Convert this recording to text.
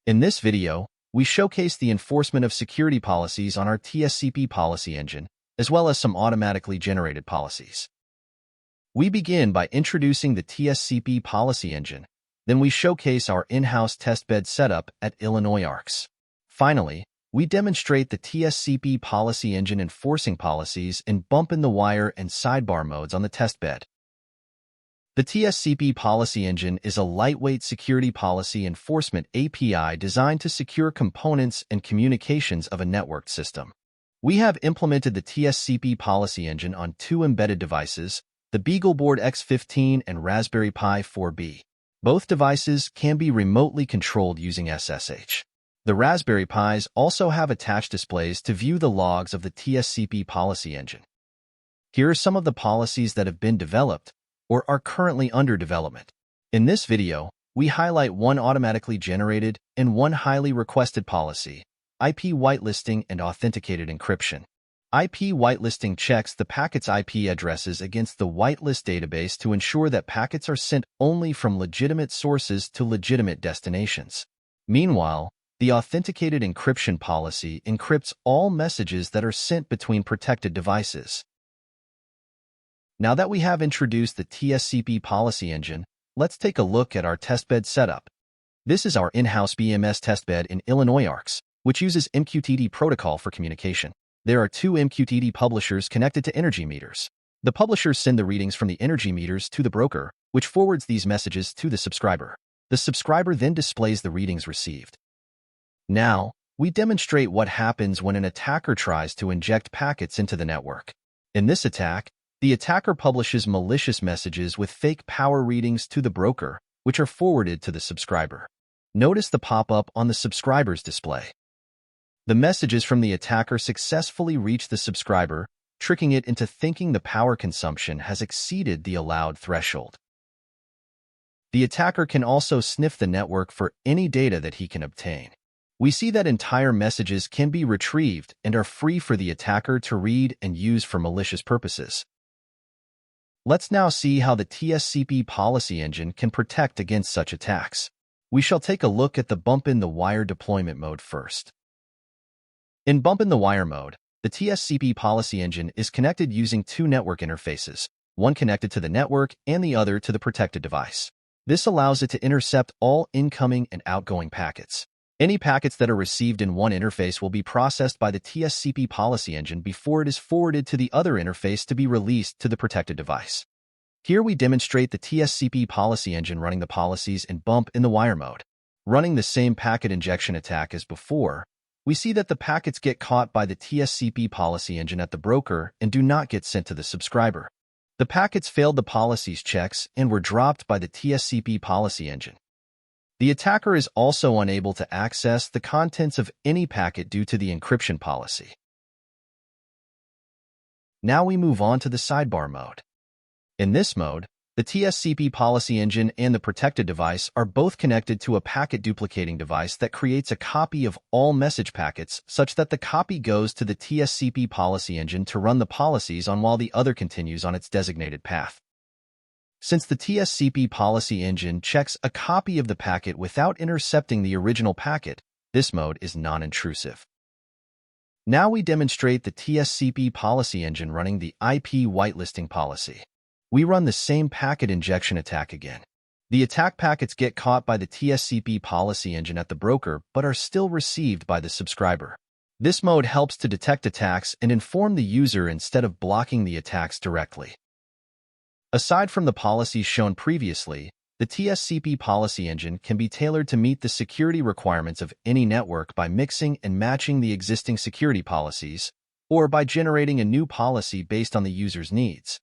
In this video, we showcase the enforcement of security policies on our TSCP policy engine, as well as some automatically generated policies. We begin by introducing the TSCP policy engine, then we showcase our in-house testbed setup at Illinois ARCS. Finally, we demonstrate the TSCP policy engine enforcing policies in bump-in-the-wire and sidebar modes on the testbed. The TSCP policy engine is a lightweight security policy enforcement API designed to secure components and communications of a networked system. We have implemented the TSCP policy engine on two embedded devices, the BeagleBoard X15 and Raspberry Pi 4B. Both devices can be remotely controlled using SSH. The Raspberry Pis also have attached displays to view the logs of the TSCP policy engine. Here are some of the policies that have been developed or are currently under development. In this video, we highlight one automatically generated and one highly requested policy, IP whitelisting and authenticated encryption. IP whitelisting checks the packet's IP addresses against the whitelist database to ensure that packets are sent only from legitimate sources to legitimate destinations. Meanwhile, the authenticated encryption policy encrypts all messages that are sent between protected devices. Now that we have introduced the TSCP policy engine, let's take a look at our testbed setup. This is our in-house BMS testbed in Illinois ARCS, which uses MQTT protocol for communication. There are two MQTT publishers connected to energy meters. The publishers send the readings from the energy meters to the broker, which forwards these messages to the subscriber. The subscriber then displays the readings received. Now, we demonstrate what happens when an attacker tries to inject packets into the network. In this attack, the attacker publishes malicious messages with fake power readings to the broker, which are forwarded to the subscriber. Notice the pop-up on the subscriber's display. The messages from the attacker successfully reach the subscriber, tricking it into thinking the power consumption has exceeded the allowed threshold. The attacker can also sniff the network for any data that he can obtain. We see that entire messages can be retrieved and are free for the attacker to read and use for malicious purposes. Let's now see how the TSCP policy engine can protect against such attacks. We shall take a look at the bump-in-the-wire deployment mode first. In bump-in-the-wire mode, the TSCP policy engine is connected using two network interfaces, one connected to the network and the other to the protected device. This allows it to intercept all incoming and outgoing packets. Any packets that are received in one interface will be processed by the TSCP policy engine before it is forwarded to the other interface to be released to the protected device. Here we demonstrate the TSCP policy engine running the policies in bump-in-the-wire mode. Running the same packet injection attack as before, we see that the packets get caught by the TSCP policy engine at the broker and do not get sent to the subscriber. The packets failed the policies checks and were dropped by the TSCP policy engine. The attacker is also unable to access the contents of any packet due to the encryption policy. Now we move on to the sidebar mode. In this mode, the TSCP policy engine and the protected device are both connected to a packet duplicating device that creates a copy of all message packets such that the copy goes to the TSCP policy engine to run the policies on while the other continues on its designated path. Since the TSCP policy engine checks a copy of the packet without intercepting the original packet, this mode is non-intrusive. Now we demonstrate the TSCP policy engine running the IP whitelisting policy. We run the same packet injection attack again. The attack packets get caught by the TSCP policy engine at the broker but are still received by the subscriber. This mode helps to detect attacks and inform the user instead of blocking the attacks directly. Aside from the policies shown previously, the TSCP policy engine can be tailored to meet the security requirements of any network by mixing and matching the existing security policies, or by generating a new policy based on the user's needs.